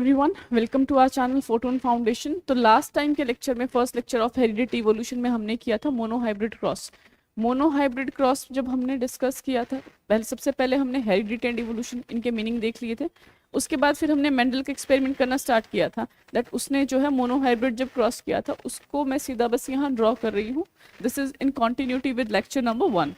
Everyone, welcome to our channel Photon Foundation. तो last time के lecture में, first lecture of heredity evolution में हमने किया था मोनोहाइब्रिड क्रॉस। मोनोहाइब्रिड क्रॉस जब हमने डिस्कस किया था, सबसे पहले हमने हेरिडिटी एंड इवोल्यूशन इनके मीनिंग देख लिए थे। उसके बाद फिर हमने मेंडल का एक्सपेरिमेंट करना स्टार्ट किया था। दैट उसने जो है मोनोहाइब्रिड जब क्रॉस किया था उसको मैं सीधा बस यहाँ ड्रॉ कर रही हूँ। This is in continuity with lecture number 1।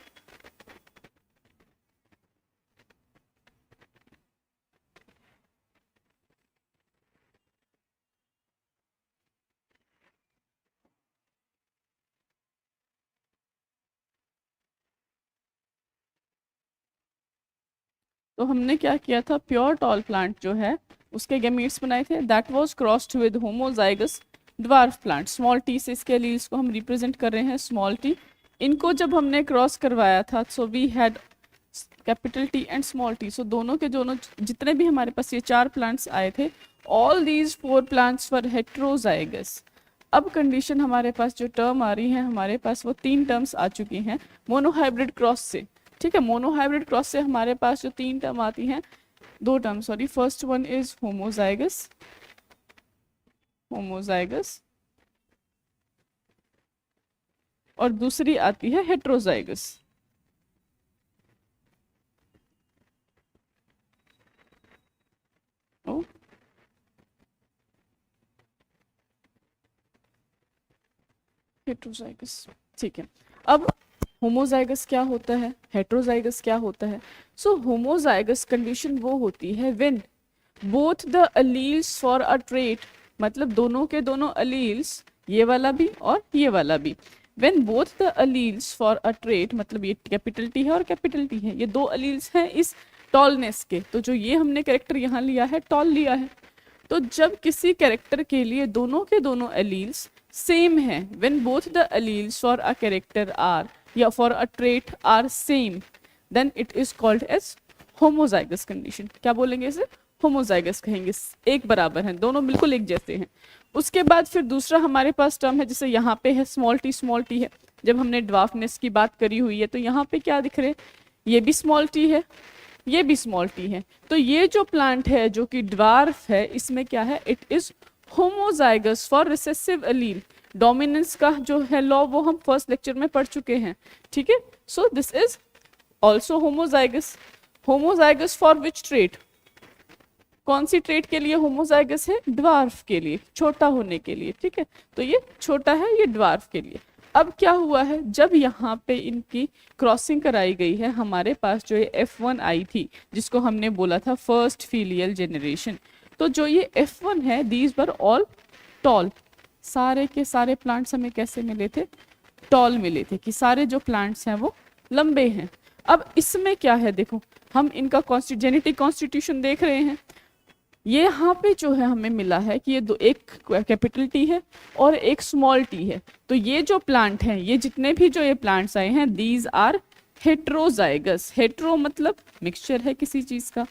तो हमने क्या किया था, प्योर टॉल प्लांट जो है उसके गैमीट्स बनाए थे। That was crossed with homozygous dwarf plant. Small T से इसके एलील्स को हम रिप्रेजेंट कर रहे हैं, स्मॉल टी। इनको जब हमने क्रॉस करवाया था so we had capital T and small T. So दोनों के दोनों जितने भी हमारे पास ये 4 प्लांट्स आए थे, all these 4 plants were heterozygous. अब कंडीशन हमारे पास जो टर्म आ रही है, हमारे पास वो 3 टर्म्स आ चुकी हैं मोनोहाइब्रिड क्रॉस से। ठीक है, मोनोहाइब्रिड क्रॉस से हमारे पास जो 3 टर्म आती हैं, 2 term sorry. First one is homozygous, homozygous, और दूसरी आती है हेट्रोजाइगस। हेट्रोजाइगस, ठीक है। अब होमोजाइगस क्या होता है, हेट्रोजाइगस क्या होता है? सो होमोजाइगस कंडीशन वो होती है when both the alleles for a trait, मतलब दोनों के दोनों अलील्स, ये वाला भी और ये वाला भी, when both the alleles for a trait, मतलब ये कैपिटल टी है और कैपिटल टी है, ये 2 अलील्स हैं इस टॉलनेस के। तो जो ये हमने कैरेक्टर यहाँ लिया है, टॉल लिया है, तो जब किसी कैरेक्टर के लिए दोनों के दोनों एलील्स सेम है, when both the alleles for a character are या for a trait are same, then it is called as homozygous condition. क्या बोलेंगे इसे? होमोजाइगस कहेंगे, एक बराबर हैं, दोनों बिल्कुल एक जैसे हैं। उसके बाद फिर दूसरा हमारे पास टर्म है, जैसे यहाँ पे है स्मॉल टी है। जब हमने ड्वार्फनेस की बात करी हुई है तो यहाँ पे क्या दिख रहे, ये भी स्मॉल टी है, ये भी स्मॉल टी है। तो ये जो प्लांट है जो कि ड्वार्फ है, इसमें क्या है, it is homozygous for recessive allele. Dominance का जो है लॉ वो हम फर्स्ट लेक्चर में पढ़ चुके हैं। ठीक है, so this is also homozygous. Homozygous for which trait? कौन सी ट्रेट के लिए होमोजाइगस है? ड्वार्फ के लिए, छोटा होने के लिए। ठीक है, तो ये छोटा है, ये ड्वार्फ के लिए। अब क्या हुआ है, जब यहाँ पे इनकी क्रॉसिंग कराई गई है, हमारे पास जो ये F1 आई थी, जिसको हमने बोला था फर्स्ट फीलियल जेनरेशन, तो जो ये F1 है, दीज वर ऑल टॉल। सारे के सारे प्लांट्स हमें कैसे मिले थे? टॉल मिले थे, कि सारे जो प्लांट्स हैं वो लंबे हैं। अब इसमें क्या है, देखो हम इनका जेनेटिक कॉन्स्टिट्यूशन देख रहे हैं। ये यहाँ पे जो है हमें मिला है कि ये दो, एक कैपिटल टी है और एक स्मॉल टी है। तो ये जो प्लांट हैं, ये जितने भी जो ये प्लांट्स आए हैं, दीज आर हेट्रोजाइगस। हेट्रो मतलब मिक्सचर है किसी चीज का।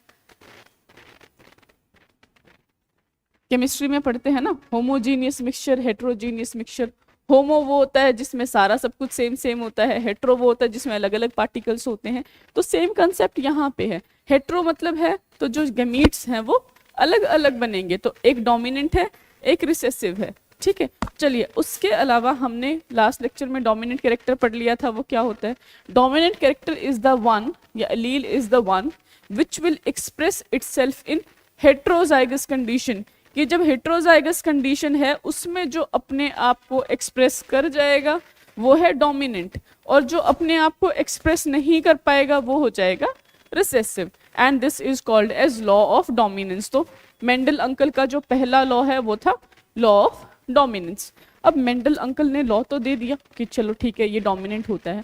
केमिस्ट्री में पढ़ते हैं ना, होमोजीनियस मिक्सचर, हेट्रोजीनियस मिक्सचर। होमो वो होता है जिसमें सारा सब कुछ सेम सेम होता है, हेट्रो वो होता है जिसमें अलग अलग पार्टिकल्स होते हैं। तो सेम कंसेप्ट यहाँ पे है। हेट्रो मतलब है तो जो गैमीट्स हैं वो अलग अलग बनेंगे, तो एक डोमिनेंट है, एक रिसेसिव है। ठीक है, चलिए उसके अलावा हमने लास्ट लेक्चर में डोमिनेंट कैरेक्टर पढ़ लिया था। वो क्या होता है? Dominant character is the one, या allele is the one which will express itself in heterozygous condition. कि जब हेट्रोजाइगस कंडीशन है, उसमें जो अपने आप को एक्सप्रेस कर जाएगा वो है डोमिनेंट, और जो अपने आप को एक्सप्रेस नहीं कर पाएगा वो हो जाएगा recessive. And this is called as law of dominance. तो मेंडल अंकल का जो पहला लॉ है वो था लॉ ऑफ डोमिनेंस। अब मेंडल अंकल ने लॉ तो दे दिया कि चलो ठीक है, ये डोमिनेंट होता है,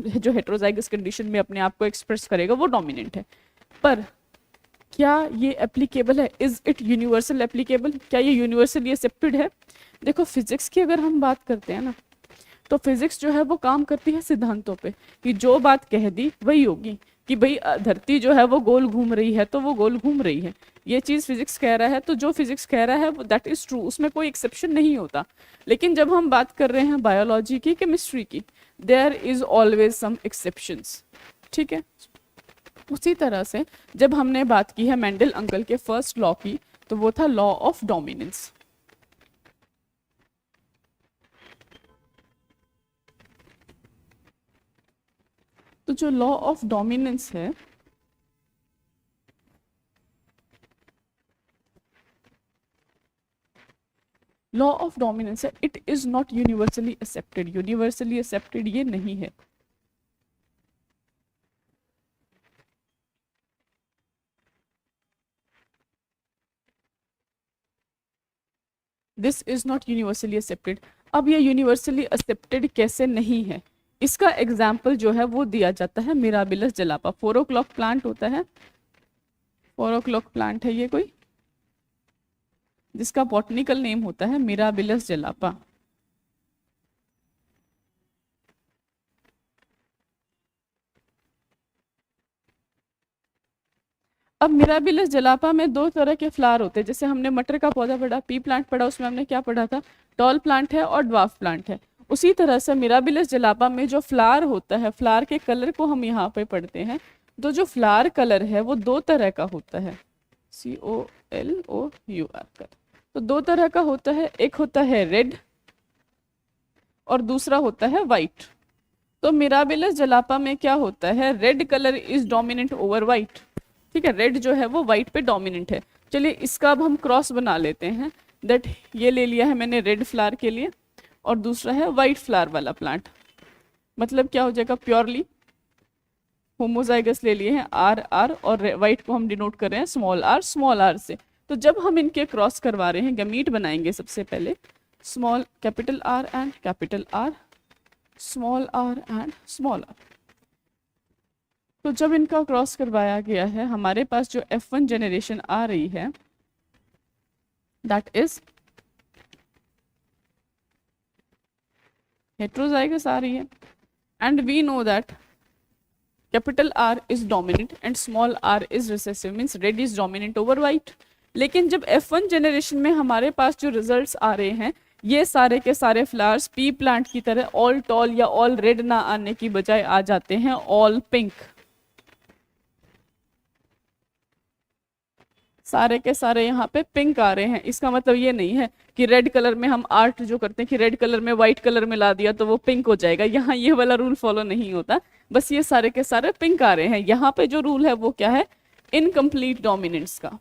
जो हेट्रोजाइगस कंडीशन में अपने आप को एक्सप्रेस करेगा वो डोमिनेंट है। पर क्या ये एप्लीकेबल है? Is it universal applicable? क्या ये यूनिवर्सली एक्सेप्टेड है? देखो फिजिक्स की अगर हम बात करते हैं ना, तो फिजिक्स जो है वो काम करती है सिद्धांतों पे, कि जो बात कह दी वही होगी। कि भाई धरती जो है वो गोल घूम रही है तो वो गोल घूम रही है, ये चीज फिजिक्स कह रहा है, तो जो फिजिक्स कह रहा है दैट इज ट्रू, उसमें कोई एक्सेप्शन नहीं होता। लेकिन जब हम बात कर रहे हैं बायोलॉजी की, केमिस्ट्री की, there is always some exceptions. ठीक है, उसी तरह से जब हमने बात की है मेंडल अंकल के फर्स्ट लॉ की, तो वो था लॉ ऑफ डोमिनेंस। तो जो लॉ ऑफ डोमिनेंस है, लॉ ऑफ डोमिनेंस है, it is not universally accepted, universally accepted ये नहीं है। This is not universally accepted. अब ये यूनिवर्सली एक्सेप्टेड कैसे नहीं है, इसका एग्जाम्पल जो है वो दिया जाता है मिराबिलस जलापा। 4 o'clock प्लांट होता है, 4 o'clock प्लांट है ये कोई, जिसका बॉटनिकल नेम होता है मिराबिलस जलापा। अब मिराबिलस जलापा में 2 तरह के फ्लावर होते हैं। जैसे हमने मटर का पौधा पढ़ा, पी प्लांट पढ़ा, उसमें हमने क्या पढ़ा था, टॉल प्लांट है और ड्वार्फ प्लांट है। उसी तरह से मिराबिलस जलापा में जो फ्लावर होता है, फ्लावर के कलर को हम यहाँ पे पढ़ते हैं। तो जो फ्लावर कलर है वो 2 तरह का होता है, COLOUR कर। तो 2 तरह का होता है, एक होता है रेड और दूसरा होता है वाइट। तो मिराबिलस जलापा में क्या होता है, red colour is dominant over white. ठीक है, रेड जो है वो वाइट पे डोमिनेंट है। चलिए इसका अब हम क्रॉस बना लेते हैं। दैट ये ले लिया है मैंने रेड फ्लावर के लिए और दूसरा है वाइट फ्लावर वाला प्लांट। मतलब क्या हो जाएगा, प्योरली होमोजाइगस ले लिए हैं आर आर, और वाइट को हम डिनोट कर रहे हैं स्मॉल आर से। तो जब हम इनके क्रॉस करवा रहे हैं, गमीट बनाएंगे सबसे पहले, small capital R and capital R, small r and small r. तो जब इनका क्रॉस करवाया गया है, हमारे पास जो F1 जनरेशन आ रही है, दैट इज हेट्रोजाइगस आ रही है। And we know that capital R is dominant and small r is recessive, means red is dominant over white. लेकिन जब F1 जनरेशन में हमारे पास जो रिजल्ट्स आ रहे हैं, ये सारे के सारे फ्लावर्स पी प्लांट की तरह ऑल टॉल या ऑल रेड ना आने की बजाय आ जाते हैं ऑल पिंक। सारे के सारे यहाँ पे पिंक आ रहे हैं। इसका मतलब ये नहीं है कि रेड कलर में हम आर्ट जो करते हैं कि रेड कलर में व्हाइट कलर मिला दिया तो वो पिंक हो जाएगा, यहाँ ये वाला रूल फॉलो नहीं होता। बस ये सारे के सारे पिंक आ रहे हैं। यहाँ पे जो रूल है वो क्या है, इनकम्प्लीट डोमिनेंस का।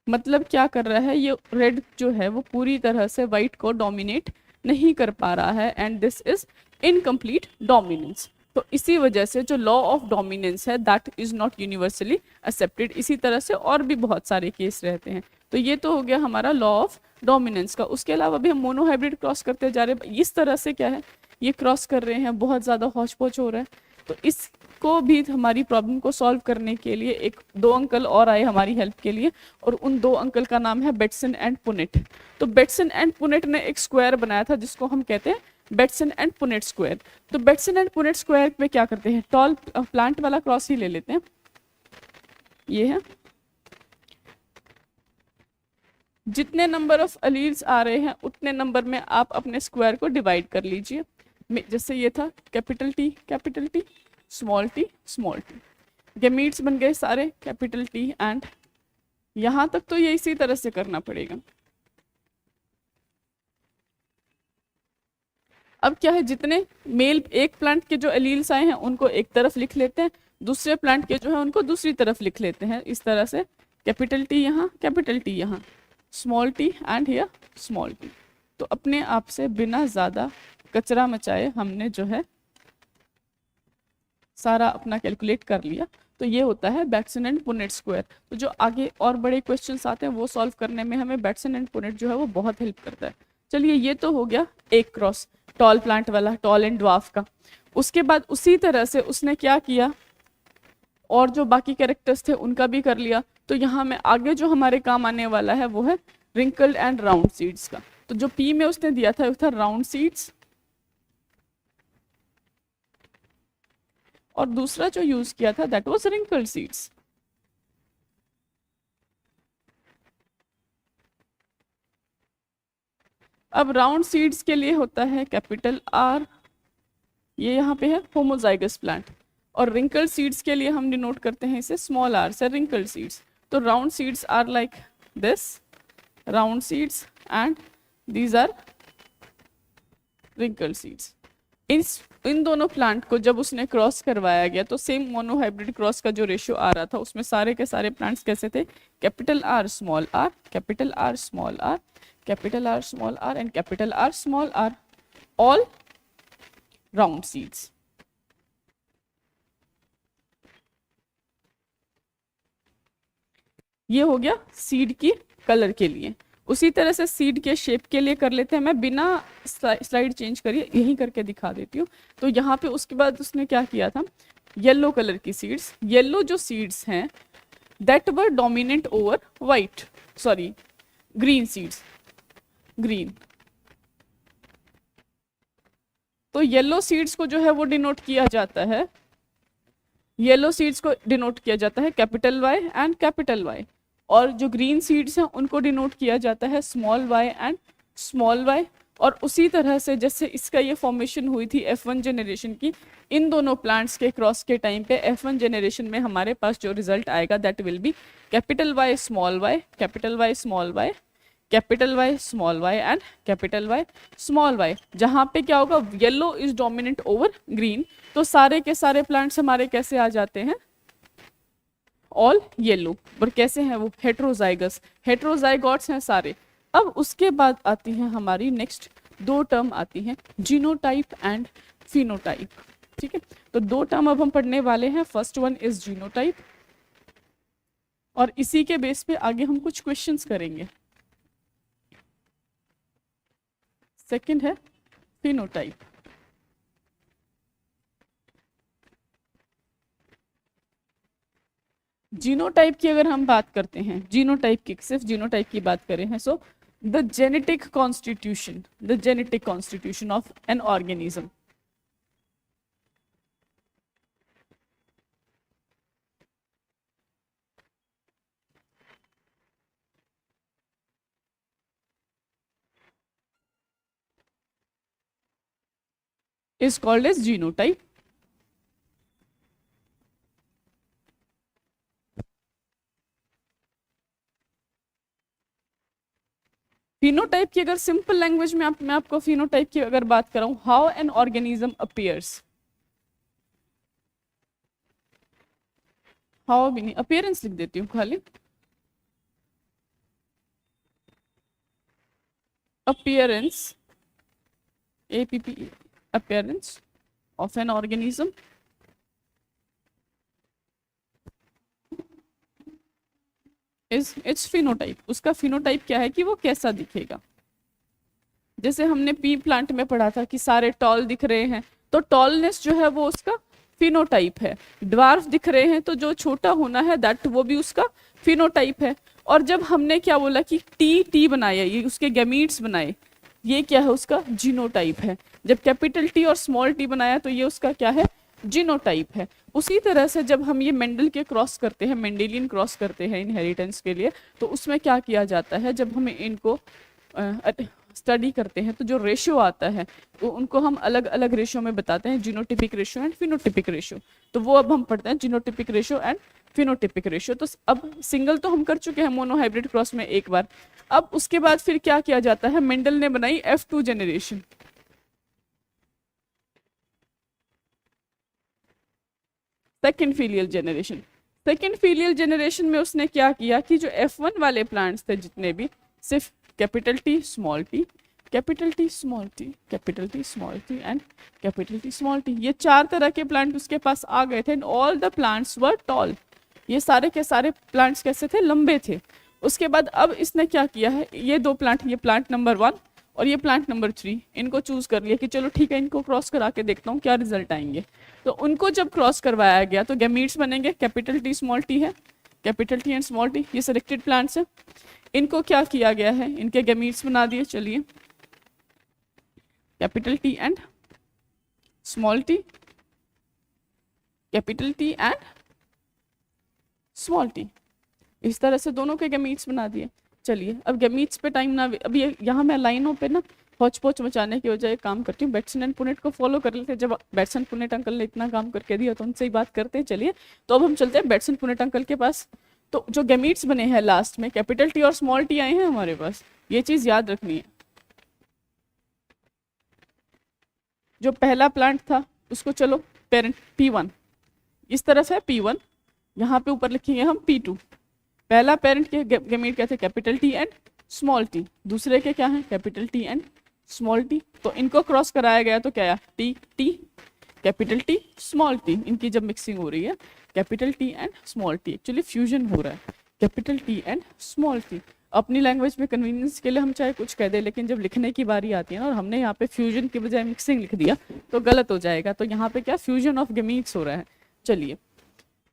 मतलब क्या कर रहा है, ये रेड जो है वो पूरी तरह से व्हाइट को डोमिनेट नहीं कर पा रहा है, and this is incomplete dominance. तो इसी वजह से जो लॉ ऑफ डोमिनेंस है that is not universally accepted. इसी तरह से और भी बहुत सारे केस रहते हैं। तो ये तो हो गया हमारा लॉ ऑफ डोमिनेंस का। उसके अलावा भी हम मोनोहाइब्रिड क्रॉस करते जा रहे हैं। इस तरह से क्या है, ये क्रॉस कर रहे हैं, बहुत ज़्यादा हौच पौच हो रहा है। तो इसको भी हमारी प्रॉब्लम को सॉल्व करने के लिए एक 2 अंकल और आए हमारी हेल्प के लिए, और उन 2 अंकल का नाम है बेटसन एंड पुनेट। तो बेटसन एंड पुनेट ने एक स्क्वायर बनाया था जिसको हम कहते हैं बेटसन एंड पुनेट स्क्वायर। तो बेटसन एंड पुनेट स्क्वायर पे क्या करते हैं, टॉल प्लांट वाला क्रॉस ही ले लेते हैं। ये है, जितने नंबर ऑफ अलील्स आ रहे हैं उतने नंबर में आप अपने स्क्वायर को डिवाइड कर लीजिए। जैसे ये था capital T small T, gametes बन गए सारे कैपिटल टी एंड, यहां तक तो ये इसी तरह से करना पड़ेगा। अब क्या है, जितने मेल एक प्लांट के जो एलील्स आए हैं उनको एक तरफ लिख लेते हैं, दूसरे प्लांट के जो है उनको दूसरी तरफ लिख लेते हैं। इस तरह से कैपिटल टी यहाँ, कैपिटल टी यहाँ, small T and here small T. तो अपने आप से बिना ज़्यादा कचरा मचाए हमने जो है सारा अपना कैलकुलेट कर लिया। तो ये होता है बेटसन एंड पुनेट स्क्वायर। तो जो आगे और बड़े क्वेश्चंस आते हैं वो सॉल्व करने में हमें बेटसन एंड पुनेट जो है वो बहुत हेल्प करता है। चलिए ये तो हो गया एक क्रॉस टॉल प्लांट वाला, टॉल एंड ड्वार्फ का। उसके बाद उसी तरह से उसने क्या किया, और जो बाकी कैरेक्टर्स थे उनका भी कर लिया। तो यहाँ में आगे जो हमारे काम आने वाला है वो है रिंकल्ड एंड राउंड सीड्स का। तो जो पी में उसने दिया था वो था राउंड सीड्स, और दूसरा जो यूज किया था दैट वाज रिंकल्ड सीड्स। अब राउंड सीड्स के लिए होता है कैपिटल आर ये यहाँ पे है होमोजाइगस प्लांट। और रिंकल सीड्स के लिए हम डिनोट करते हैं इसे स्मॉल आर से, रिंकल सीड्स। तो round seeds are like this, round seeds, and these are wrinkle seeds. इन दोनों प्लांट को जब उसने क्रॉस करवाया गया तो सेम मोनोहाइब्रिड क्रॉस का जो रेशियो आ रहा था उसमें सारे के सारे प्लांट्स कैसे थे, capital R small are, capital R small are, capital R small r and capital R small r, all round seeds. ये हो गया सीड की कलर के लिए। उसी तरह से सीड के शेप के लिए कर लेते हैं, मैं बिना स्लाइड चेंज करिए यहीं करके दिखा देती हूँ। तो यहाँ पे उसके बाद उसने क्या किया था, येलो कलर की सीड्स, येलो जो सीड्स हैं that were dominant over white, sorry green seeds, green. तो येलो सीड्स को जो है वो डिनोट किया जाता है, येलो सीड्स को डिनोट किया जाता है capital Y and capital Y, और जो ग्रीन सीड्स हैं उनको डिनोट किया जाता है small y and small y. और उसी तरह से जैसे इसका ये फॉर्मेशन हुई थी F1 जनरेशन की, इन दोनों प्लांट्स के क्रॉस के टाइम पे F1 जनरेशन में हमारे पास जो रिजल्ट आएगा that will be capital Y small Y, capital Y small Y, capital Y small y and capital Y small y. जहाँ पे क्या होगा, yellow is dominant over green, तो सारे के सारे प्लांट्स हमारे कैसे आ जाते हैं, ऑल येलो। पर कैसे हैं वो, हेट्रोजाइगस, हेट्रोजाइगोट्स हैं सारे। अब उसके बाद आती हैं हमारी नेक्स्ट दो टर्म आती हैं, जीनोटाइप एंड फिनोटाइप। ठीक है, तो दो टर्म अब हम पढ़ने वाले हैं। फर्स्ट वन इज जीनोटाइप, और इसी के बेस पे आगे हम कुछ क्वेश्चंस करेंगे। सेकंड है फिनोटाइप। जीनोटाइप की अगर हम बात करते हैं, जीनोटाइप की, सिर्फ जीनोटाइप की बात करें हैं, so the genetic constitution, the genetic constitution of an organism. is called as genotype. Phenotype की अगर सिंपल लैंग्वेज में मैं आपको फिनोटाइप की अगर बात कराऊं, how an organism appears, how भी नहीं, अपीयरेंस लिख देती हूँ खाली, appearance, APP, appearance of an organism is its phenotype। उसका phenotype क्या है कि वो कैसा दिखेगा। जैसे हमने पी प्लांट में पढ़ा था कि सारे टॉल दिख रहे हैं, तो टॉलनेस जो है वो उसका फिनोटाइप है। ड्वार्फ दिख रहे हैं तो जो छोटा होना है दैट वो भी उसका फिनोटाइप है। और जब हमने क्या बोला कि टी बनाया, ये उसके गैमीट्स बनाए, ये क्या है, उसका जीनोटाइप है। जब कैपिटल टी और स्मॉल टी बनाया तो ये उसका क्या है, जीनोटाइप है। उसी तरह से जब हम ये मेंडल के क्रॉस करते हैं, मेंडेलियन क्रॉस करते हैं इनहेरिटेंस के लिए, तो उसमें क्या किया जाता है, जब हमें इनको स्टडी करते हैं तो जो रेशियो आता है तो उनको हम अलग अलग रेशियो में बताते हैं, genotypic ratio and phenotypic ratio. तो वो अब हम पढ़ते हैं genotypic ratio and phenotypic ratio. तो अब सिंगल तो हम कर चुके हैं मोनोहाइब्रिड क्रॉस में एक बार। अब उसके बाद फिर क्या किया जाता है, मेंडल ने बनाई F2 generation. Second filial generation, second filial generation में उसने क्या किया कि जो F1 वाले प्लांट्स थे जितने भी, सिर्फ capital T small T, capital T small T, capital T small T and capital T small T, ये चार तरह के प्लांट उसके पास आ गए थे। And all the plants were toll, ये सारे के सारे प्लांट्स कैसे थे, लंबे थे। उसके बाद अब इसने क्या किया है, ये दो प्लांट, ये प्लांट नंबर 1 और ये प्लांट नंबर 3, इनको चूज कर लिया कि चलो ठीक है इनको क्रॉस करा के देखता हूँ क्या रिजल्ट आएंगे। तो उनको जब क्रॉस करवाया गया तो गैमीट्स बनेंगे, कैपिटल टी स्मॉल टी है, capital T and small T, ये सिलेक्टेड प्लांट्स हैं। इनको क्या किया गया है, इनके गैमीट्स बना दिए, चलिए capital T and small T, capital T and small T, इस तरह से दोनों के गैमीट्स बना दिए। चलिए अब गैमीट्स पे टाइम ना, अभी यहाँ मैं लाइनों पे ना हौच पौच मचाने की वजह काम करती हूँ, बेटसन एंड पुनेट को फॉलो कर लेते हैं। जब बेटसन पुनेट अंकल ने इतना काम करके दिया तो उनसे ही बात करते हैं। चलिए, तो अब हम चलते हैं बेटसन पुनेट अंकल के पास। तो जो गैमीट्स बने हैं लास्ट में कैपिटल टी और स्मॉल टी आए हैं हमारे पास, ये चीज याद रखनी है। जो पहला प्लांट था उसको चलो पेरेंट P1 इस तरह से P1, यहाँ पे ऊपर लिखेंगे हम P2। पहला पेरेंट के गैमीट क्या थे, capital T and small T, दूसरे के क्या है capital T and small T. तो इनको क्रॉस कराया गया तो क्या है T T capital T small T, इनकी जब मिक्सिंग हो रही है capital T and small T, actually fusion हो रहा है capital T and small T. अपनी लैंग्वेज में कन्वीनियंस के लिए हम चाहे कुछ कह दें, लेकिन जब लिखने की बारी आती है ना और हमने यहाँ पे फ्यूजन की बजाय मिक्सिंग लिख दिया तो गलत हो जाएगा। तो यहाँ पे क्या फ्यूजन ऑफ गैमीट्स हो रहा है। चलिए,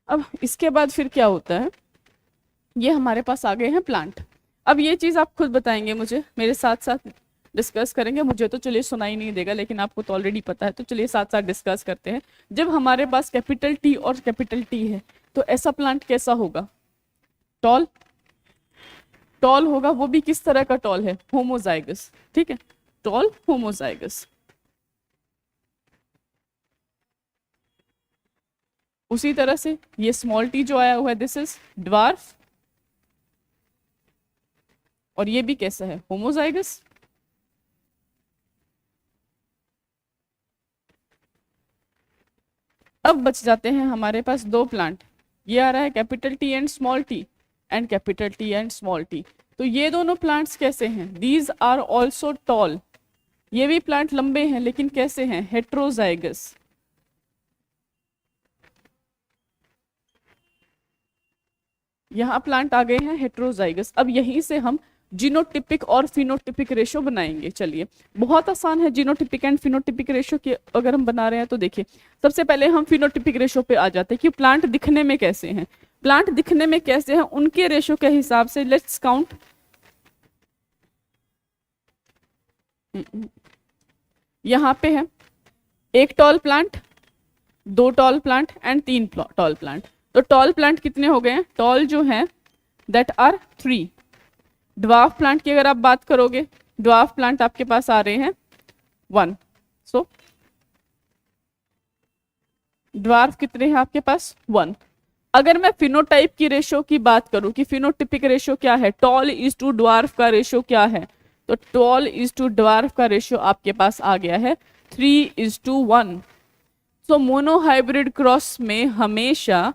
अब इसके बाद फिर क्या होता है, ये हमारे पास आ गए हैं प्लांट। अब ये चीज़ आप खुद बताएंगे मुझे, मेरे साथ साथ डिस्कस करेंगे। मुझे तो चलिए सुनाई नहीं देगा, लेकिन आपको तो ऑलरेडी पता है, तो चलिए साथ साथ डिस्कस करते हैं। जब हमारे पास कैपिटल टी और कैपिटल टी है तो ऐसा प्लांट कैसा होगा, टॉल टॉल होगा। वो भी किस तरह का टॉल है, होमोजाइगस, ठीक है, टॉल होमोजाइगस। उसी तरह से ये स्मॉल टी जो आया हुआ है दिस इज ड्वार्फ, और ये भी कैसा है होमोजाइगस। अब बच जाते हैं हमारे पास दो प्लांट, ये आ रहा है capital T and small T and capital T and small T. तो ये दोनों प्लांट्स कैसे हैं, दीज आर ऑल्सो टॉल। ये भी प्लांट लंबे हैं लेकिन कैसे हैं, हेट्रोजाइगस। यहाँ प्लांट आ गए हैं हेट्रोजाइगस। अब यहीं से हम जीनोटिपिक और फिनोटिपिक रेशो बनाएंगे। चलिए, बहुत आसान है जीनोटिपिक एंड फिनोटिपिक रेशो की अगर हम बना रहे हैं तो देखिए, सबसे पहले हम फिनोटिपिक रेशो पे आ जाते हैं कि प्लांट दिखने में कैसे हैं। प्लांट दिखने में कैसे हैं उनके रेशो के हिसाब से लेट्स काउंट। यहाँ पे है एक टॉल प्लांट, दो टॉल प्लांट एंड तीन टॉल प्लांट। तो टॉल प्लांट कितने हो गए हैं, टॉल जो है दैट आर 3। ड्वार्फ प्लांट की अगर आप बात करोगे, ड्वार्फ प्लांट आपके पास आ रहे हैं 1। सो ड्वार्फ कितने हैं आपके पास 1। अगर मैं फिनोटाइप की रेशो की बात करूं कि फिनोटिपिक रेशो क्या है, टॉल इज टू ड्वार्फ का रेशो क्या है, तो टॉल इज टू ड्वार्फ का रेशो आपके पास आ गया है 3:1। सो मोनोहाइब्रिड क्रॉस में हमेशा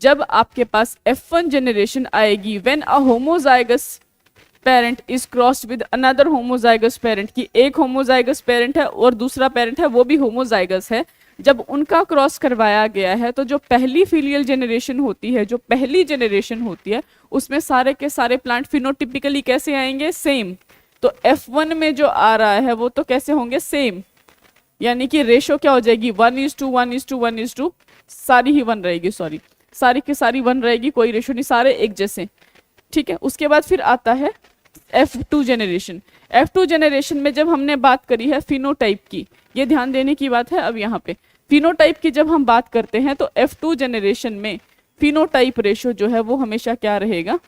जब आपके पास F1 जनरेशन आएगी when a homozygous parent is crossed with another homozygous parent, की एक होमोजाइगस पेरेंट है और दूसरा पेरेंट है वो भी होमोजाइगस है, जब उनका क्रॉस करवाया गया है तो जो पहली फीलियल जनरेशन होती है, जो पहली जनरेशन होती है, उसमें सारे के सारे प्लांट फिनोटिपिकली कैसे आएंगे, सेम। तो F1 में जो आ रहा है वो तो कैसे होंगे, सेम, यानी कि रेशो क्या हो जाएगी 1:1:1:1, सारी ही 1 रहेगी, सॉरी सारी की सारी 1 रहेगी, कोई रेशो नहीं, सारे एक जैसे, ठीक है। उसके बाद फिर आता है F2 जनरेशन। F2 जनरेशन में जब हमने बात करी है फिनोटाइप की, ये ध्यान देने की बात है। अब यहाँ पे फिनोटाइप की जब हम बात करते हैं तो F2 जनरेशन में फिनोटाइप रेशो जो है वो हमेशा क्या रहेगा,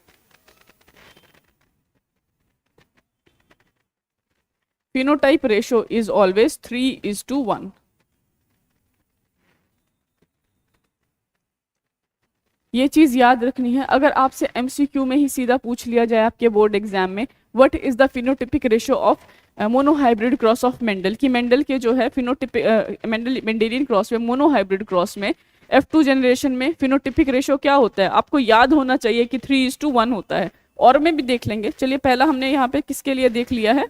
फिनोटाइप रेशो इज ऑलवेज 3:1। ये चीज याद रखनी है। अगर आपसे MCQ में ही सीधा पूछ लिया जाए आपके बोर्ड एग्जाम में, what is the phenotypic ratio of monohybrid cross of Mendel, की मेंडल के जो है फिनोटिपिक मेंडेलियन क्रॉस में, मोनोहाइब्रिड क्रॉस में F2 जनरेशन में फिनोटिपिक रेशो क्या होता है, आपको याद होना चाहिए कि 3:1 होता है। और में भी देख लेंगे। चलिए, पहला हमने यहाँ पे किसके लिए देख लिया है,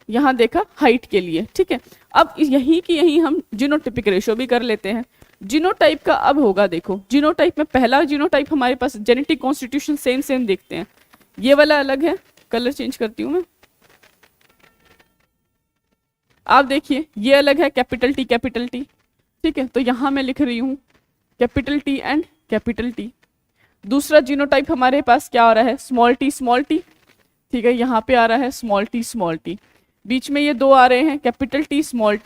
यहाँ देखा हाइट के लिए, ठीक है। अब यही की यही हम जीनोटिपिक रेशो भी कर लेते हैं। जीनोटाइप का अब होगा, देखो जीनोटाइप में पहला जीनोटाइप हमारे पास जेनेटिक कॉन्स्टिट्यूशन सेम देखते हैं, ये वाला अलग है, कलर चेंज करती हूं मैं, आप देखिए ये अलग है, कैपिटल टी, ठीक है। तो यहां मैं लिख रही हूं capital T and capital T. दूसरा जीनोटाइप हमारे पास क्या आ रहा है, स्मॉल टी, ठीक है, यहाँ पे आ रहा है स्मॉल टी। बीच में ये दो आ रहे हैं कैपिटल टी स्मॉल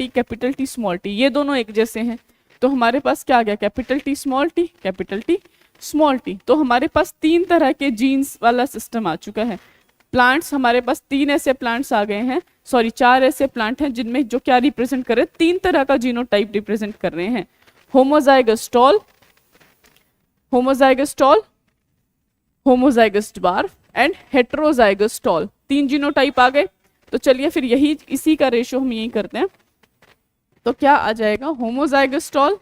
टी, ये दोनों एक जैसे हैं। तो हमारे पास क्या आ गया, कैपिटल टी स्मॉल टी। तो हमारे पास 3 तरह के जीन्स वाला सिस्टम आ चुका है। प्लांट्स हमारे पास 3 ऐसे प्लांट्स आ गए हैं, सॉरी 4 ऐसे प्लांट हैं जिनमें जो क्या रिप्रेजेंट कर रहे हैं, 3 तरह का जीनोटाइप रिप्रेजेंट कर रहे हैं, homozygous tall, homozygous tall, homozygous dwarf and heterozygous tall. 3 genotype आ गए। तो चलिए फिर यही इसी का रेशियो हम यही करते हैं। तो क्या आ जाएगा, होमोजाइगस टॉल,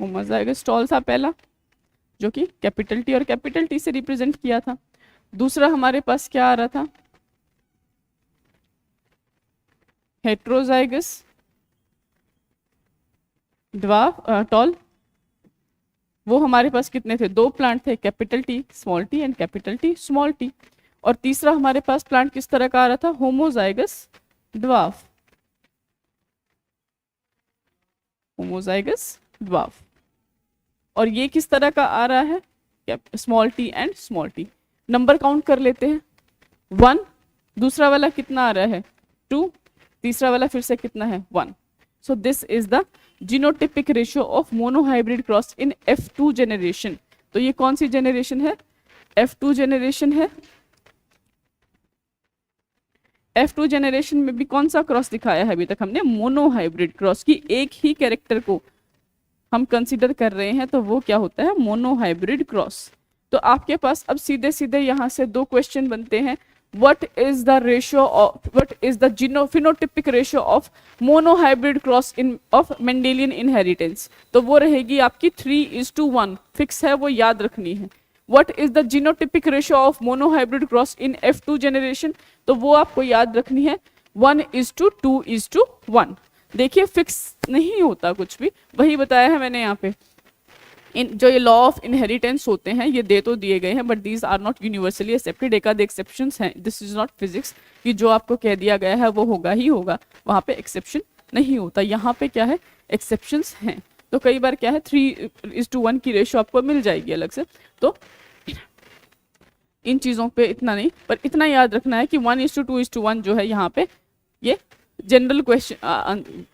होमोजाइगस टॉल था पहला जो कि कैपिटल टी और कैपिटल टी से रिप्रेजेंट किया था। दूसरा हमारे पास क्या आ रहा था, हेट्रोजाइगस ड्वार्फ टॉल। वो हमारे पास कितने थे, 2 प्लांट थे, capital T small T and capital T small T. और तीसरा हमारे पास प्लांट किस तरह का आ रहा था, होमोजाइगस ड्वार्फ, होमोजाइगस ड्वार्फ। और ये किस तरह का आ रहा है, small T and small T. Number count कर लेते हैं, 1, दूसरा वाला कितना आ रहा है 2, तीसरा वाला फिर से कितना है 1। So this is the genotypic ratio of monohybrid cross in F2 generation. तो ये कौन सी जनरेशन है, F2 जनरेशन है। F2 जनरेशन में भी कौन सा क्रॉस दिखाया है अभी तक हमने, मोनोहाइब्रिड क्रॉस की एक ही कैरेक्टर को हम कंसीडर कर रहे हैं, तो वो क्या होता है, मोनोहाइब्रिड क्रॉस। तो आपके पास अब सीधे सीधे यहाँ से 2 क्वेश्चन बनते हैं, what is the ratio of, what is the phenotypic ratio of monohybrid cross in of Mendelian inheritance। तो वो रहेगी आपकी 3:1, फिक्स है, वो याद रखनी है। what is the genotypic ratio of monohybrid cross in F2 generation, तो वो आपको याद रखनी है 1:2:1। देखिए फिक्स नहीं होता कुछ भी, वही बताया है मैंने यहाँ पे। इन जो ये लॉ ऑफ इनहेरिटेंस होते हैं ये दे तो दिए गए हैं, but these are not universally accepted. एक आध एक्सेप्शंस हैं, दिस इज नॉट फिजिक्स कि जो आपको कह दिया गया है वो होगा ही होगा, वहाँ पे एक्सेप्शन नहीं होता। यहाँ पे क्या है, एक्सेप्शंस हैं। तो कई बार क्या है 3:1 की रेशो आपको मिल जाएगी अलग से। तो इन चीज़ों पे इतना नहीं, पर इतना याद रखना है कि 1:2:1 जो है यहाँ पे ये जनरल क्वेश्चन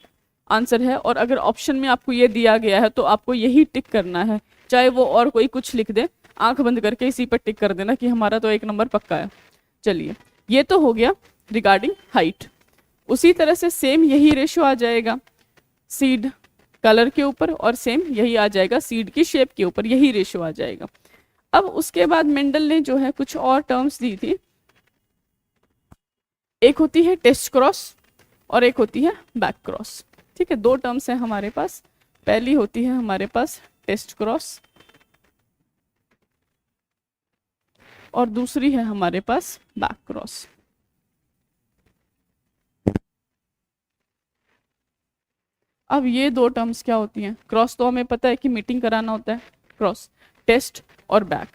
आंसर है। और अगर ऑप्शन में आपको ये दिया गया है तो आपको यही टिक करना है, चाहे वो और कोई कुछ लिख दे, आंख बंद करके इसी पर टिक कर देना कि हमारा तो 1 नंबर पक्का है। चलिए ये तो हो गया रिगार्डिंग हाइट। उसी तरह से सेम यही रेशो आ जाएगा सीड कलर के ऊपर, और सेम यही आ जाएगा सीड की शेप के ऊपर, यही रेशो आ जाएगा। अब उसके बाद मेंडल ने जो है कुछ और टर्म्स दी थी, एक होती है टेस्ट क्रॉस और एक होती है बैक क्रॉस। ठीक है, 2 टर्म्स हैं हमारे पास। पहली होती है हमारे पास टेस्ट क्रॉस और दूसरी है हमारे पास बैक क्रॉस। अब ये 2 टर्म्स क्या होती हैं, क्रॉस तो हमें पता है कि मीटिंग कराना होता है, क्रॉस टेस्ट और बैक।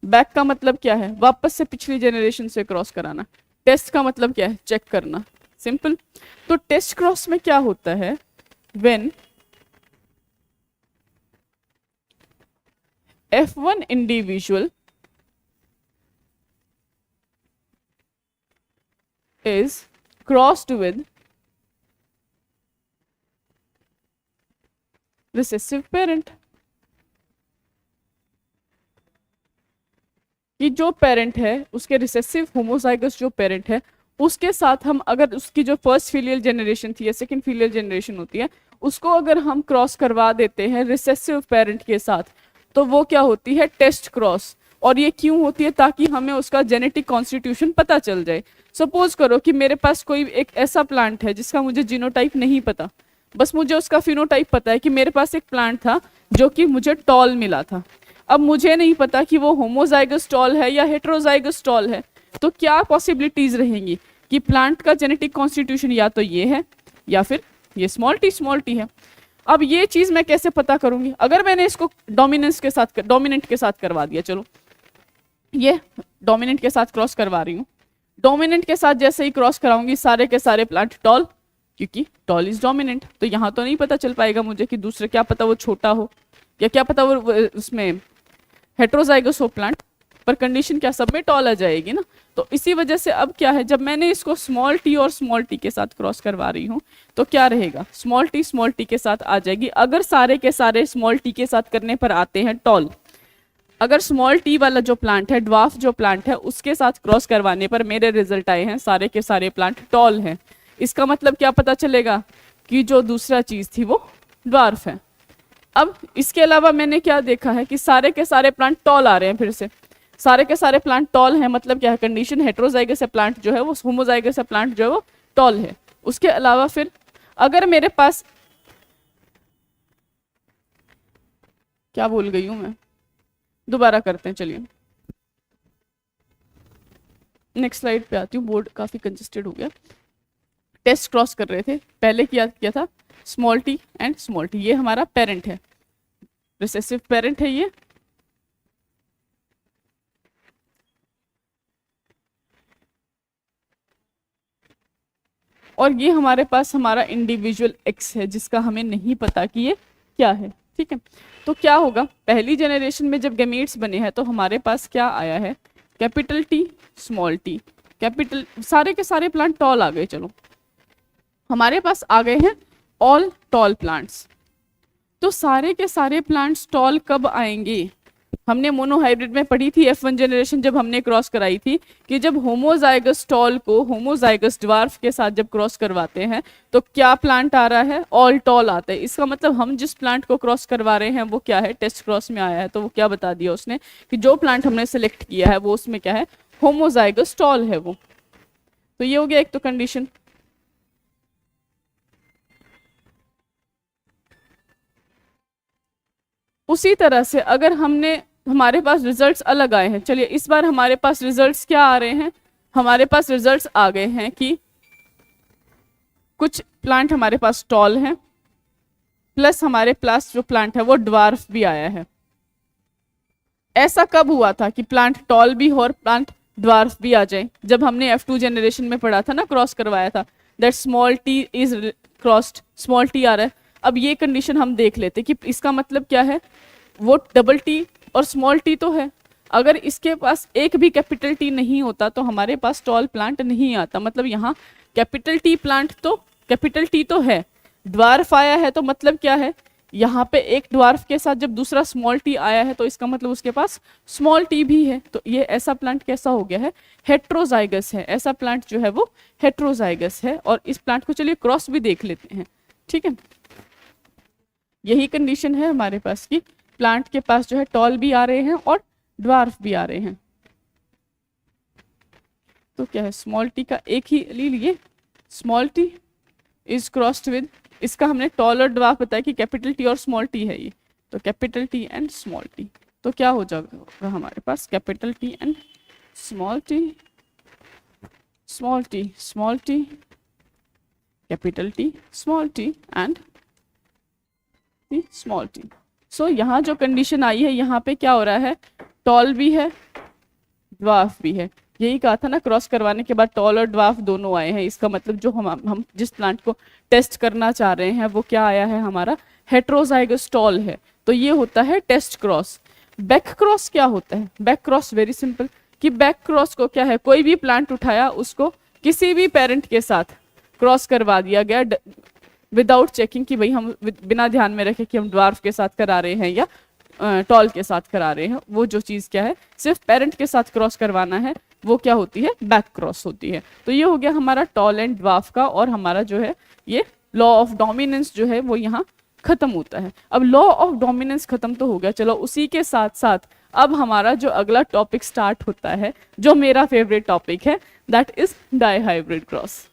बैक का मतलब क्या है, वापस से पिछली जनरेशन से क्रॉस कराना। टेस्ट का मतलब क्या है, चेक करना, सिंपल। तो टेस्ट क्रॉस में क्या होता है, when F1 individual is crossed with recessive parent, कि जो पेरेंट है उसके रिसेसिव होमोजाइगस जो पेरेंट है उसके साथ हम अगर उसकी जो फर्स्ट फीलियल जनरेशन थी या सेकंड फीलियल जनरेशन होती है उसको अगर हम क्रॉस करवा देते हैं रिसेसिव पेरेंट के साथ, तो वो क्या होती है, टेस्ट क्रॉस। और ये क्यों होती है, ताकि हमें उसका जेनेटिक कॉन्स्टिट्यूशन पता चल जाए। सपोज करो कि मेरे पास कोई एक ऐसा प्लांट है जिसका मुझे जीनोटाइप नहीं पता, बस मुझे उसका फिनोटाइप पता है कि मेरे पास एक प्लांट था जो कि मुझे टॉल मिला था। अब मुझे नहीं पता कि वो होमोजाइगस टॉल है या हेट्रोजाइगस टॉल है, तो क्या पॉसिबिलिटीज रहेंगी कि प्लांट का जेनेटिक कॉन्स्टिट्यूशन या तो ये है या फिर ये स्मॉल टी है। अब ये चीज मैं कैसे पता करूंगी, अगर मैंने इसको डोमिनेंट के साथ करवा दिया, चलो ये डोमिनेंट के साथ क्रॉस करवा रही हूँ, डोमिनेंट के साथ जैसे ही क्रॉस कराऊंगी सारे के सारे प्लांट टॉल, क्योंकि टॉल इज डोमिनेंट। तो यहाँ तो नहीं पता चल पाएगा मुझे कि दूसरे, क्या पता वो छोटा हो या क्या पता वो उसमें हेट्रोजाइगस हो प्लांट। पर कंडीशन क्या, सब में टॉल आ जाएगी ना। तो इसी वजह से अब क्या है, जब मैंने इसको स्मॉल टी और स्मॉल टी के साथ क्रॉस करवा रही हूँ तो क्या रहेगा, स्मॉल टी के साथ आ जाएगी। अगर सारे के सारे स्मॉल टी के साथ करने पर आते हैं टॉल, अगर स्मॉल टी वाला जो प्लांट है, ड्वार्फ जो प्लांट है, उसके साथ क्रॉस करवाने पर मेरे रिजल्ट आए हैं सारे के सारे प्लांट टॉल हैं, इसका मतलब क्या पता चलेगा कि जो दूसरा चीज थी वो ड्वार्फ है। अब इसके अलावा मैंने क्या देखा है कि सारे के सारे प्लांट टॉल आ रहे हैं, फिर से सारे के सारे प्लांट टॉल हैं, मतलब क्या है, कंडीशन हेट्रोजाइगस है प्लांट जो है वो, होमोजाइगस है प्लांट जो है वो टॉल है। उसके अलावा फिर अगर मेरे पास, क्या भूल गई हूं मैं, दोबारा करते हैं, चलिए नेक्स्ट स्लाइड पे आती हूँ, बोर्ड काफी कंजेस्टेड हो गया। टेस्ट क्रॉस कर रहे थे, पहले किया था small T and small T, ये हमारा पेरेंट है, रिसेसिव पेरेंट है ये। और ये हमारे पास हमारा इंडिविजुअल एक्स है जिसका हमें नहीं पता कि ये क्या है, ठीक है। तो क्या होगा, पहली जनरेशन में जब गैमीट्स बने हैं तो हमारे पास क्या आया है, capital T small T, capital, सारे के सारे प्लांट टॉल आ गए, चलो हमारे पास आ गए हैं ऑल टॉल प्लांट्स। तो सारे के सारे प्लांट्स टॉल कब आएंगे, हमने मोनोहाइब्रिड में पढ़ी थी F1 जनरेशन जब हमने क्रॉस कराई थी कि जब होमोजाइगस टॉल को होमोजाइगस ड्वार्फ के साथ जब क्रॉस करवाते हैं तो क्या प्लांट आ रहा है, ऑल टॉल आता है। इसका मतलब हम जिस प्लांट को क्रॉस करवा रहे हैं वो क्या है, टेस्ट क्रॉस में आया है, तो वो क्या बता दिया उसने कि जो प्लांट हमने सेलेक्ट किया है वो उसमें क्या है, होमोजाइगस टॉल है वो। तो ये हो गया एक तो कंडीशन। उसी तरह से अगर हमारे पास रिजल्ट्स अलग आए हैं, चलिए इस बार हमारे पास रिजल्ट्स क्या आ रहे हैं, हमारे पास रिजल्ट्स आ गए हैं कि कुछ प्लांट हमारे पास टॉल हैं, प्लस हमारे पास जो प्लांट है वो ड्वार्फ भी आया है। ऐसा कब हुआ था कि प्लांट टॉल भी हो और प्लांट ड्वार्फ भी आ जाए, जब हमने F2 जनरेशन में पढ़ा था ना, क्रॉस करवाया था, that small T is crossed, small T आ रहा है। अब ये कंडीशन हम देख लेते कि इसका मतलब क्या है, वो डबल टी और स्मॉल टी तो है, अगर इसके पास एक भी कैपिटल टी नहीं होता तो हमारे पास टॉल प्लांट नहीं आता। मतलब यहाँ कैपिटल टी प्लांट, तो कैपिटल टी तो है, ड्वार्फ आया है, तो मतलब क्या है, यहाँ पे एक ड्वार्फ के साथ जब दूसरा स्मॉल टी आया है तो इसका मतलब उसके पास स्मॉल टी भी है। तो ये ऐसा प्लांट कैसा हो गया है, हेट्रोजाइगस है, ऐसा प्लांट जो है वो हेट्रोजाइगस है। और इस प्लांट को चलिए क्रॉस भी देख लेते हैं, ठीक है। यही कंडीशन है हमारे पास की प्लांट के पास जो है टॉल भी आ रहे हैं और ड्वार्फ भी आ रहे हैं। तो क्या है, स्मॉल टी का एक ही एलील, ये small T is crossed with, इसका हमने टॉल और ड्वार्फ बताया कि कैपिटल टी और स्मॉल टी है ये, तो capital T and small T. तो क्या हो जाएगा हमारे पास, capital T and small T, small T small T, capital T small T and small T. So यहाँ जो कंडीशन आई है, यहाँ पे क्या हो रहा है, टॉल भी है ड्वार्फ भी है। यही कहा था ना, क्रॉस करवाने के बाद टॉल और ड्वार्फ दोनों आए हैं, इसका मतलब जो हम जिस प्लांट को टेस्ट करना चाह रहे हैं वो क्या आया है, हमारा हेट्रोजाइगस टॉल है। तो ये होता है टेस्ट क्रॉस। बैक क्रॉस क्या होता है, बैक क्रॉस वेरी सिंपल, कि बैक क्रॉस को क्या है, कोई भी प्लांट उठाया उसको किसी भी पेरेंट के साथ क्रॉस करवा दिया गया विदाउट चेकिंग कि भाई हम बिना ध्यान में रखे कि हम ड्वार्फ के साथ करा रहे हैं या टॉल के साथ करा रहे हैं, वो जो चीज़ क्या है, सिर्फ पेरेंट के साथ क्रॉस करवाना है, वो क्या होती है, बैक क्रॉस होती है। तो ये हो गया हमारा टॉल एंड ड्वार्फ का, और हमारा जो है ये लॉ ऑफ डोमिनेंस जो है वो यहाँ खत्म होता है। अब लॉ ऑफ डोमिनेंस खत्म तो हो गया, चलो उसी के साथ साथ अब हमारा जो अगला टॉपिक स्टार्ट होता है, जो मेरा फेवरेट टॉपिक है, that is dihybrid cross.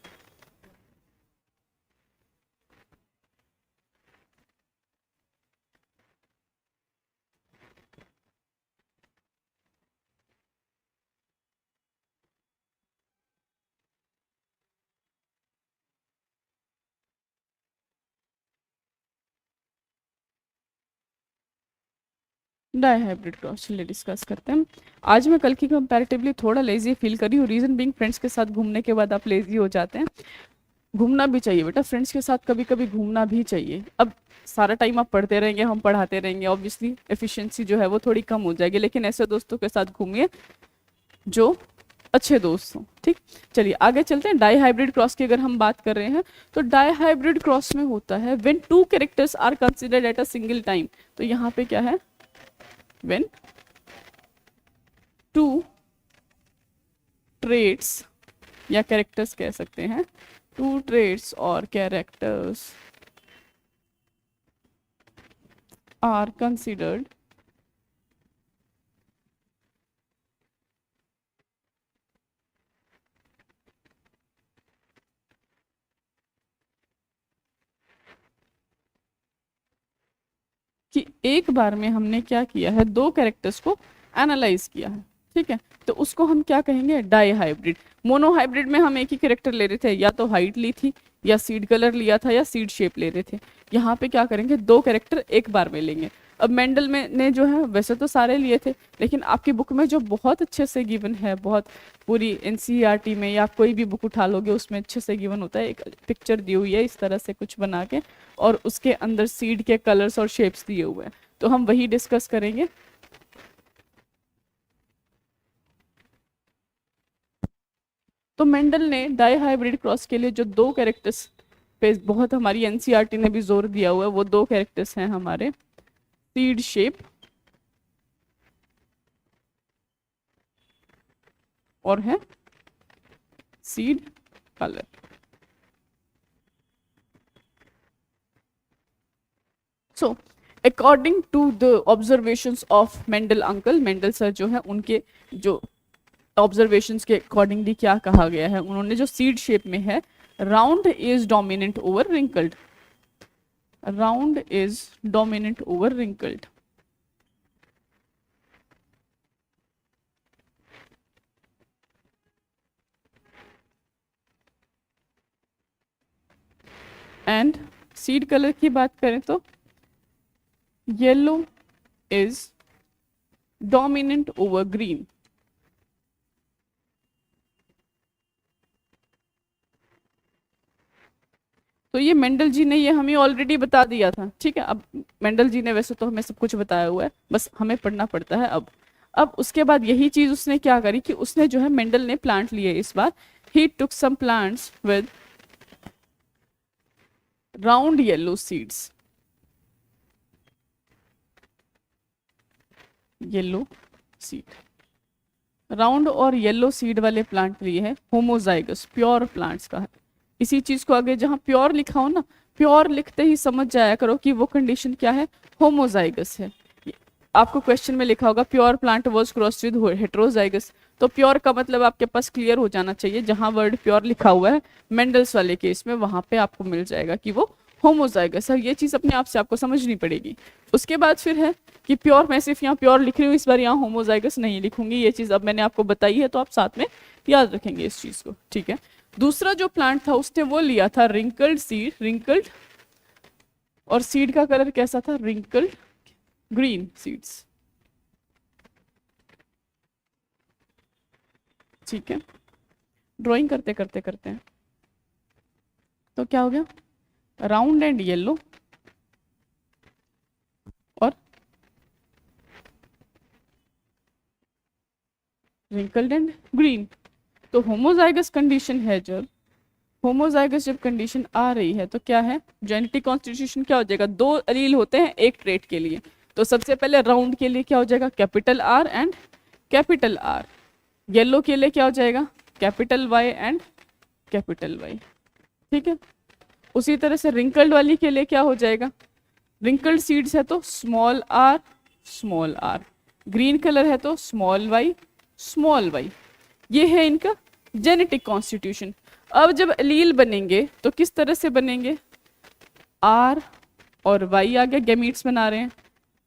Dihybrid cross चलिए डिस्कस करते हैं। आज मैं कल की कंपैरेटिवली थोड़ा लेजी फील करी हूँ, रीजन बीइंग फ्रेंड्स के साथ घूमने के बाद आप लेजी हो जाते हैं। घूमना भी चाहिए बेटा, फ्रेंड्स के साथ कभी कभी घूमना भी चाहिए। अब सारा टाइम आप पढ़ते रहेंगे, हम पढ़ाते रहेंगे, ऑब्वियसली एफिशिएंसी जो है वो थोड़ी कम हो जाएगी, लेकिन ऐसे दोस्तों के साथ घूमिए जो अच्छे दोस्त हों। ठीक, चलिए आगे चलते हैं। डाई हाइब्रिड क्रॉस की अगर हम बात कर रहे हैं तो डाई हाइब्रिड क्रॉस में होता है when two characters are considered at a single time. तो यहाँ पे क्या है, व्हेन टू ट्रेट्स या कैरेक्टर्स कह सकते हैं, टू ट्रेट्स और कैरेक्टर्स आर कंसिडर्ड कि एक बार में हमने क्या किया है, दो कैरेक्टर्स को एनालाइज किया है। ठीक है, तो उसको हम क्या कहेंगे, डाई हाइब्रिड। मोनो हाइब्रिड में हम एक ही कैरेक्टर ले रहे थे, या तो हाइट ली थी या सीड कलर लिया था या सीड शेप ले रहे थे। यहाँ पे क्या करेंगे, दो कैरेक्टर एक बार में लेंगे। अब मेंडल में ने जो है वैसे तो सारे लिए थे, लेकिन आपकी बुक में जो बहुत अच्छे से गिवन है, बहुत पूरी एनसीईआरटी में या कोई भी बुक उठा लोगे उसमें अच्छे से गिवन होता है, एक पिक्चर दी हुई है इस तरह से कुछ बना के, और उसके अंदर सीड के कलर्स और शेप्स दिए हुए हैं, तो हम वही डिस्कस करेंगे। तो मेंडल ने डाई हाइब्रिड क्रॉस के लिए जो दो कैरेक्टर्स पे बहुत हमारी एनसीईआरटी ने भी जोर दिया हुआ है, वो दो कैरेक्टर्स हैं हमारे सीड शेप और है seed colour. So according to the observations of Mendel uncle, Mendel sir जो है उनके जो ऑब्जर्वेशंस के अकॉर्डिंगली क्या कहा गया है, उन्होंने जो सीड शेप में है, round is dominant over wrinkled, round is dominant over wrinkled. And seed colour की बात करें तो yellow is dominant over green. तो ये मेंडल जी ने ये हमें ऑलरेडी बता दिया था। ठीक है, अब मेंडल जी ने वैसे तो हमें सब कुछ बताया हुआ है, बस हमें पढ़ना पड़ता है। अब उसके बाद यही चीज उसने क्या करी कि उसने जो है, मेंडल ने प्लांट लिए इस बार, he took some plants with round yellow seeds, yellow seed, round और येलो सीड वाले प्लांट लिए हैं, होमोजाइगस प्योर प्लांट्स का है। इसी चीज को आगे जहां प्योर लिखा हो ना, प्योर लिखते ही समझ जाया करो कि वो कंडीशन क्या है, होमोजाइगस है। आपको क्वेश्चन में लिखा होगा pure plant was crossed with heterozygous, तो प्योर का मतलब आपके पास क्लियर हो जाना चाहिए, जहां वर्ड प्योर लिखा हुआ है मेंडल्स वाले केस में, वहां पे आपको मिल जाएगा कि वो होमोजाइगस है। ये चीज अपने आप से आपको समझनी पड़ेगी। उसके बाद फिर है कि प्योर, मैं सिर्फ यहाँ प्योर लिख रही हूँ, इस बार यहाँ होमोजाइगस नहीं लिखूंगी, ये चीज अब मैंने आपको बताई है, तो आप साथ में याद रखेंगे इस चीज को। ठीक है, दूसरा जो प्लांट था उसने वो लिया था रिंकल्ड सीड, रिंकल्ड, और सीड का कलर कैसा था, रिंकल्ड ग्रीन सीड्स। ठीक है, ड्राइंग करते करते करते हैं, तो क्या हो गया, राउंड एंड येलो और रिंकल्ड एंड ग्रीन। तो होमोजाइगस कंडीशन है, जब होमोजाइगस जब कंडीशन आ रही है तो क्या है, जेनेटिक कॉन्स्टिट्यूशन क्या हो जाएगा, दो एलील होते हैं एक ट्रेट के लिए, तो सबसे पहले राउंड के लिए क्या हो जाएगा, capital R and capital R. Yellow के लिए क्या हो जाएगा, capital Y and capital Y. ठीक है, उसी तरह से रिंकल्ड वाली के लिए क्या हो जाएगा, रिंकल्ड सीड्स है तो small are small r, green colour है तो स्मॉल वाई स्मॉल वाई। ये है इनका जेनेटिक कॉन्स्टिट्यूशन। अब जब एलील बनेंगे तो किस तरह से बनेंगे, आर और वाई आ गया, गैमीट्स बना रहे हैं,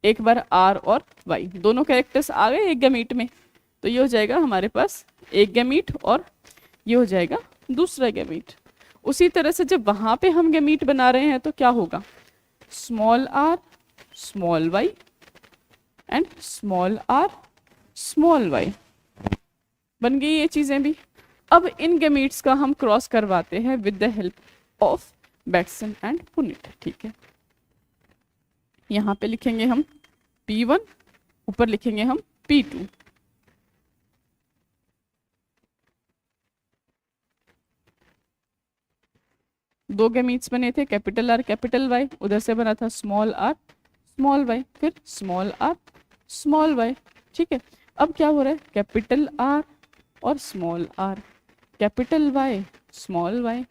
एक बार आर और वाई दोनों कैरेक्टर्स आ गए एक गैमीट में, तो ये हो जाएगा हमारे पास एक गैमीट और ये हो जाएगा दूसरा गैमीट। उसी तरह से जब वहां पे हम गैमीट बना रहे हैं तो क्या होगा, small are small y and small are small y, बन गई ये चीजें भी। अब इन गैमीट्स का हम क्रॉस करवाते हैं with the help of Bateson and Punnett, ठीक है। यहाँ पे लिखेंगे हम P1, ऊपर लिखेंगे हम P2। दो गैमीट्स बने थे, कैपिटल आर कैपिटल वाई, उधर से बना था स्मॉल आर स्मॉल वाई, फिर स्मॉल आर स्मॉल वाई, ठीक है। अब क्या हो रहा है, कैपिटल आर और small are, capital Y small Y,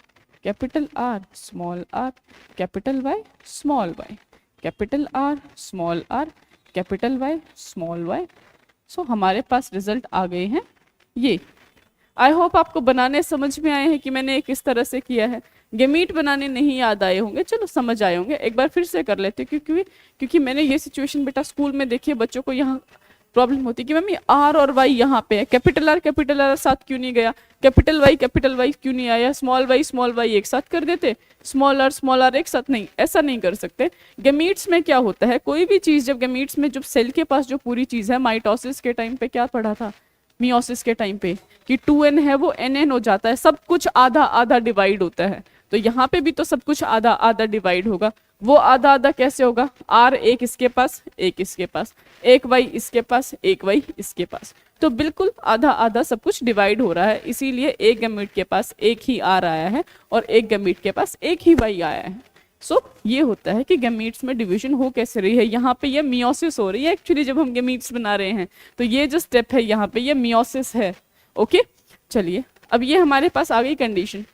capital R small are, capital Y small Y, capital R small are, capital Y small Y. So हमारे पास रिजल्ट आ गए हैं ये। आई होप आपको बनाने समझ में आए हैं कि मैंने किस तरह से किया है। गेमीट बनाने नहीं याद आए होंगे, चलो समझ आए होंगे, एक बार फिर से कर लेते हैं, क्योंकि मैंने ये सिचुएशन बेटा स्कूल में देखी है, बच्चों को यहाँ प्रॉब्लम होती है कि मम्मी आर और वाई यहाँ पे है, कैपिटल आर साथ क्यों नहीं गया, कैपिटल वाई क्यों नहीं आया, स्मॉल वाई एक साथ कर देते, स्मॉल आर एक साथ नहीं, ऐसा नहीं कर सकते। गेमीट्स में क्या होता है, कोई भी चीज जब गेमीट्स में जब सेल के पास जो पूरी चीज है, माइटोसिस के टाइम पे क्या पढ़ा था, मियोसिस के टाइम पे, कि 2n है वो nn हो जाता है, सब कुछ आधा आधा डिवाइड होता है। तो यहाँ पे भी तो सब कुछ आधा आधा डिवाइड होगा। वो आधा आधा कैसे होगा, r एक इसके पास एक इसके पास, एक y इसके पास एक y इसके पास, तो बिल्कुल आधा आधा सब कुछ डिवाइड हो रहा है। इसीलिए एक गैमीट के पास एक ही r आया है और एक गैमीट के पास एक ही y आया है। सो ये होता है कि गैमीट्स में डिवीजन हो कैसे रही है। यहाँ पे ये मियोसिस हो रही है एक्चुअली, जब हम गैमीट्स बना रहे हैं तो ये जो स्टेप है यहाँ पे ये मियोसिस है। ओके चलिए, अब ये हमारे पास आ गई condition.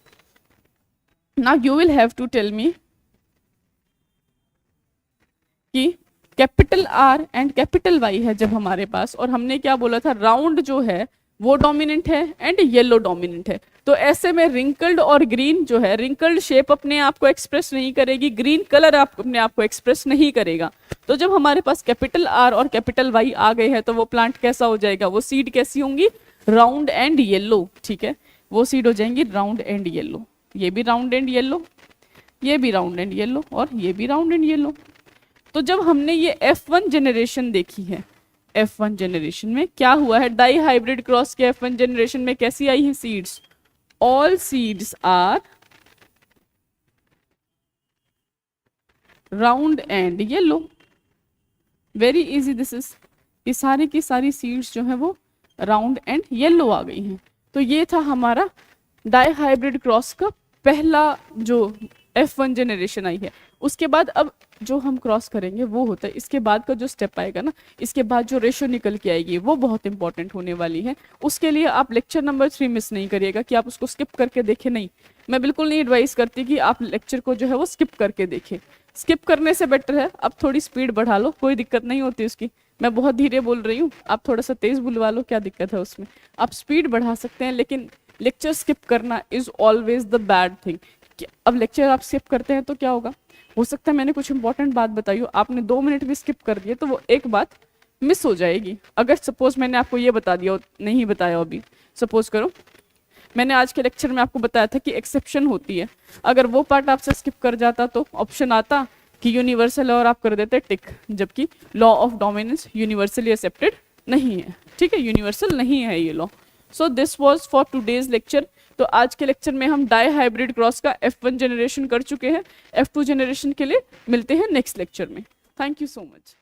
Now you will have to tell me कि capital R and capital Y है जब हमारे पास, और हमने क्या बोला था, राउंड जो है वो डोमिनेंट है एंड येलो डोमिनेंट है। तो ऐसे में रिंकल्ड और ग्रीन जो है, रिंकल्ड शेप अपने आप को एक्सप्रेस नहीं करेगी, ग्रीन कलर अपने आप को एक्सप्रेस नहीं करेगा। तो जब हमारे पास कैपिटल आर और कैपिटल वाई आ गए हैं तो वो प्लांट कैसा हो जाएगा, वो सीड कैसी होंगी, राउंड एंड येलो, ठीक है। वो सीड हो जाएंगी राउंड एंड येलो, ये भी राउंड एंड येलो, ये भी राउंड एंड येलो, और ये भी राउंड एंड येलो। तो जब हमने ये F1 जनरेशन देखी है, F1 जनरेशन में क्या हुआ है, डाई हाइब्रिड क्रॉस के F1 जनरेशन में कैसी आई है seeds, all seeds are round and yellow, very easy this is. ये सारी की सारी सीड्स जो है वो राउंड एंड येलो आ गई हैं। तो ये था हमारा डाई हाइब्रिड क्रॉस का पहला जो F1 जनरेशन आई है। उसके बाद अब जो हम क्रॉस करेंगे वो होता है, इसके बाद का जो स्टेप आएगा ना, इसके बाद जो रेशियो निकल के आएगी वो बहुत इंपॉर्टेंट होने वाली है। उसके लिए आप लेक्चर नंबर 3 मिस नहीं करिएगा कि आप उसको स्किप करके देखें, नहीं, मैं बिल्कुल नहीं एडवाइस करती कि आप लेक्चर को जो है वो स्किप करके देखें। स्किप करने से बेटर है आप थोड़ी स्पीड बढ़ा लो, कोई दिक्कत नहीं होती उसकी। मैं बहुत धीरे बोल रही हूँ, आप थोड़ा सा तेज बुलवा लो, क्या दिक्कत है उसमें, आप स्पीड बढ़ा सकते हैं। लेकिन लेक्चर स्किप करना is always the bad thing. अब लेक्चर आप स्किप करते हैं तो क्या होगा, हो सकता है मैंने कुछ इंपॉर्टेंट बात बताई हो, आपने 2 मिनट भी स्किप कर दिए तो वो एक बात मिस हो जाएगी। अगर सपोज मैंने आपको ये बता दिया हो, नहीं बताया अभी, सपोज करो मैंने आज के लेक्चर में आपको बताया था कि एक्सेप्शन होती है, अगर वो पार्ट आपसे स्किप कर जाता तो ऑप्शन आता कि यूनिवर्सल और आप कर देते टिक, जबकि law of dominance universally accepted नहीं है, ठीक है, यूनिवर्सल नहीं है ये law. So this was for today's lecture. तो आज के लेक्चर में हम डाई हाइब्रिड क्रॉस का F1 जनरेशन कर चुके हैं। F2 जनरेशन के लिए मिलते हैं नेक्स्ट लेक्चर में। Thank you so much.